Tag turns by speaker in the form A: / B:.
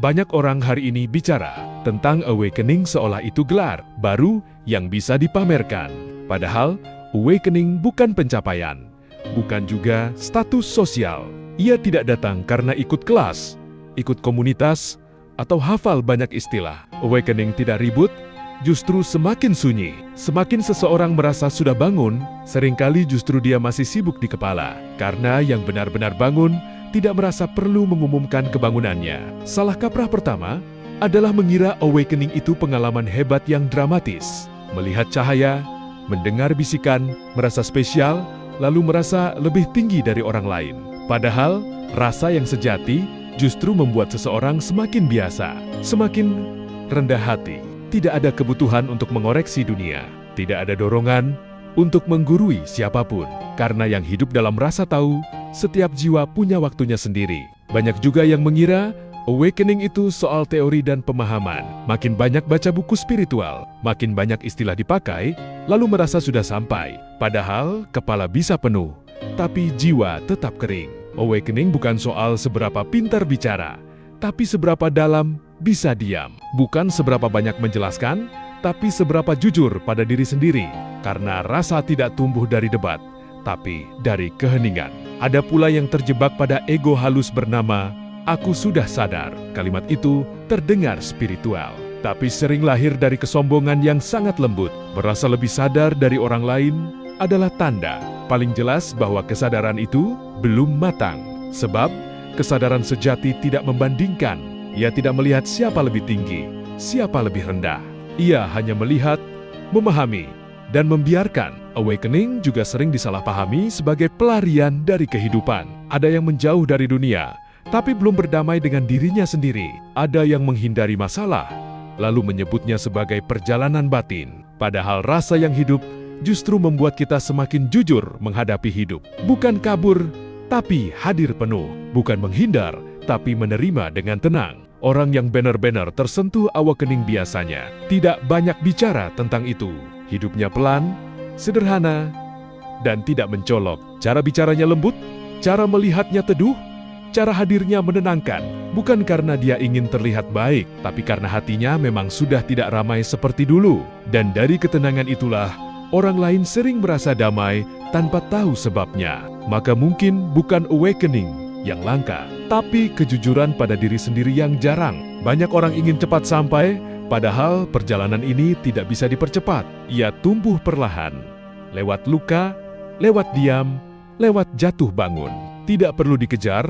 A: Banyak orang hari ini bicara tentang awakening seolah itu gelar baru yang bisa dipamerkan. Padahal, awakening bukan pencapaian, bukan juga status sosial. Ia tidak datang karena ikut kelas, ikut komunitas, atau hafal banyak istilah. Awakening tidak ribut, justru semakin sunyi. Semakin seseorang merasa sudah bangun, seringkali justru dia masih sibuk di kepala. Karena yang benar-benar bangun tidak merasa perlu mengumumkan kebangunannya. Salah kaprah pertama adalah mengira awakening itu pengalaman hebat yang dramatis. Melihat cahaya, mendengar bisikan, merasa spesial, lalu merasa lebih tinggi dari orang lain. Padahal, rasa yang sejati justru membuat seseorang semakin biasa, semakin rendah hati. Tidak ada kebutuhan untuk mengoreksi dunia. Tidak ada dorongan untuk menggurui siapapun. Karena yang hidup dalam rasa tahu, setiap jiwa punya waktunya sendiri. Banyak juga yang mengira awakening itu soal teori dan pemahaman. Makin banyak baca buku spiritual, makin banyak istilah dipakai, lalu merasa sudah sampai. Padahal kepala bisa penuh, tapi jiwa tetap kering. Awakening bukan soal seberapa pintar bicara, tapi seberapa dalam bisa diam. Bukan seberapa banyak menjelaskan, tapi seberapa jujur pada diri sendiri. Karena rasa tidak tumbuh dari debat, tapi dari keheningan. Ada pula yang terjebak pada ego halus bernama "aku sudah sadar". Kalimat itu terdengar spiritual, tapi sering lahir dari kesombongan yang sangat lembut. Merasa lebih sadar dari orang lain adalah tanda paling jelas bahwa kesadaran itu belum matang. Sebab kesadaran sejati tidak membandingkan. Ia tidak melihat siapa lebih tinggi, siapa lebih rendah. Ia hanya melihat, memahami, dan membiarkan. Awakening juga sering disalahpahami sebagai pelarian dari kehidupan. Ada yang menjauh dari dunia, tapi belum berdamai dengan dirinya sendiri. Ada yang menghindari masalah, lalu menyebutnya sebagai perjalanan batin. Padahal rasa yang hidup justru membuat kita semakin jujur menghadapi hidup. Bukan kabur, tapi hadir penuh. Bukan menghindar, tapi menerima dengan tenang. Orang yang benar-benar tersentuh awakening biasanya tidak banyak bicara tentang itu. Hidupnya pelan, sederhana, dan tidak mencolok. Cara bicaranya lembut, cara melihatnya teduh, cara hadirnya menenangkan. Bukan karena dia ingin terlihat baik, tapi karena hatinya memang sudah tidak ramai seperti dulu. Dan dari ketenangan itulah, orang lain sering merasa damai tanpa tahu sebabnya. Maka mungkin bukan awakening yang langka, tapi kejujuran pada diri sendiri yang jarang. Banyak orang ingin cepat sampai, padahal perjalanan ini tidak bisa dipercepat. Ia tumbuh perlahan, lewat luka, lewat diam, lewat jatuh bangun. Tidak perlu dikejar,